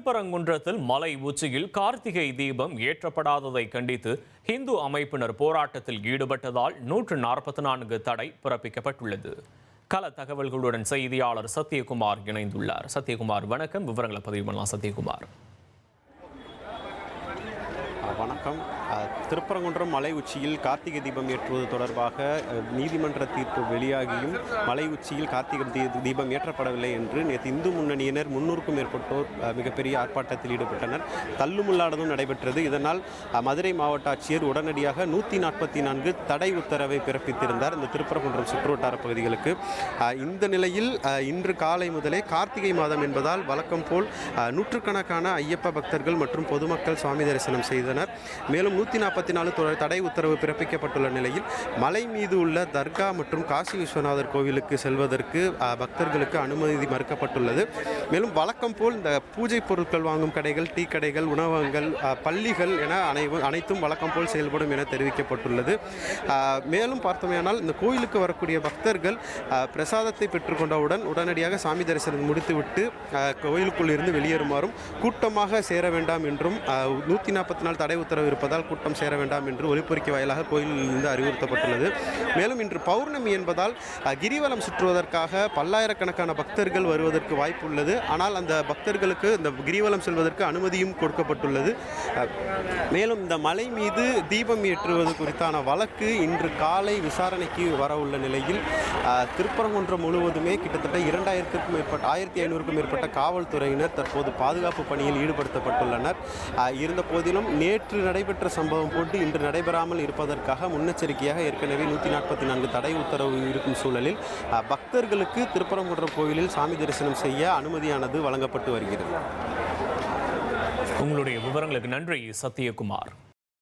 திருப்பரங்குன்றத்தில் மலை உச்சியில் கார்த்திகை தீபம் ஏற்றப்படாததை கண்டித்து இந்து அமைப்பினர் போராட்டத்தில் ஈடுபட்டதால் 144 தடை பிறப்பிக்கப்பட்டுள்ளது. கள தகவல்களுடன் செய்தியாளர் சத்யகுமார் இணைந்துள்ளார். சத்யகுமார், வணக்கம். விவரங்களை பதிவு பண்ணலாம். சத்யகுமார், வணக்கம். திருப்பரங்குன்றம் மலை உச்சியில் கார்த்திகை தீபம் ஏற்றுவது தொடர்பாக நீதிமன்ற தீர்ப்பு வெளியாகியும் மலை உச்சியில் கார்த்திகை தீபம் ஏற்றப்படவில்லை என்று நேற்று இந்து முன்னணியினர் 300க்கும் மேற்பட்டோர் மிகப்பெரிய ஆர்ப்பாட்டத்தில் ஈடுபட்டனர். தள்ளுமுள்ளாடதும் நடைபெற்றது. இதனால் மதுரை மாவட்ட ஆட்சியர் உடனடியாக 144 தடை உத்தரவை பிறப்பித்திருந்தார் இந்த திருப்பரங்குன்றம் சுற்றுவட்டார பகுதிகளுக்கு. இந்த நிலையில் இன்று காலை முதலே கார்த்திகை மாதம் என்பதால் வழக்கம் போல் நூற்றுக்கணக்கான ஐயப்ப பக்தர்கள் மற்றும் பொதுமக்கள் சுவாமி தரிசனம் செய்தனர். மேலும் 144 தடை உத்தரவு பிறப்பிக்கப்பட்டுள்ள நிலையில் மலை மீது உள்ள தர்கா மற்றும் காசி விஸ்வநாதர் கோவிலுக்கு செல்வதற்கு பக்தர்களுக்கு அனுமதி மறுக்கப்பட்டுள்ளது. மேலும் வழக்கம் போல் இந்த பூஜை பொருட்கள் வாங்கும் கடைகள், டீ கடைகள், உணவகங்கள், பள்ளிகள் என அனைத்தும் வழக்கம் போல் செயல்படும் என தெரிவிக்கப்பட்டுள்ளது. மேலும் பார்த்தோமேனால் இந்த கோயிலுக்கு வரக்கூடிய பக்தர்கள் பிரசாதத்தை பெற்றுக்கொண்டவுடன் உடனடியாக சாமி தரிசனம் முடித்துவிட்டு கோயிலுக்குள் இருந்து வெளியேறுமாறும், கூட்டமாக சேர வேண்டாம் என்றும் 144 தடை உத்தரவு இருப்பதால் கூட்டம் சேர வேண்டாம் என்று ஒலிபெருக்கி வாயிலாக கோயிலில் இருந்து அறிவுறுத்தப்பட்டுள்ளது. மேலும் இன்று பௌர்ணமி என்பதால் கிரிவலம் சுற்றுவதற்காக பல்லாயிரக்கணக்கான பக்தர்கள் வருவதற்கு வாய்ப்பு உள்ளது. ஆனால் அந்த பக்தர்களுக்கு இந்த கிரிவலம் செல்வதற்கு அனுமதியும் கொடுக்கப்பட்டுள்ளது. மேலும் இந்த மலை மீது தீபம் ஏற்றுவது குறித்தான வழக்கு இன்று காலை விசாரணைக்கு வர உள்ள நிலையில் திருப்பரங்குன்றம் முழுவதுமே கிட்டத்தட்ட 1500க்கும் மேற்பட்ட காவல்துறையினர் தற்போது பாதுகாப்பு பணியில் ஈடுபடுத்தப்பட்டுள்ளனர். இருந்த போதிலும் நேற்று நடைபெற்ற சம்பவம் போட்டு இன்று நடைபெறாமல் இருப்பதற்காக முன்னெச்சரிக்கையாக ஏற்கனவே 144 தடை உத்தரவு இருக்கும் சூழலில் பக்தர்களுக்கு திருப்பரங்குன்றம் கோவிலில் சாமி தரிசனம் செய்ய அனுமதியானது வழங்கப்பட்டு வருகிறது. உங்களுடைய விவரங்களுக்கு நன்றி சத்யகுமார்.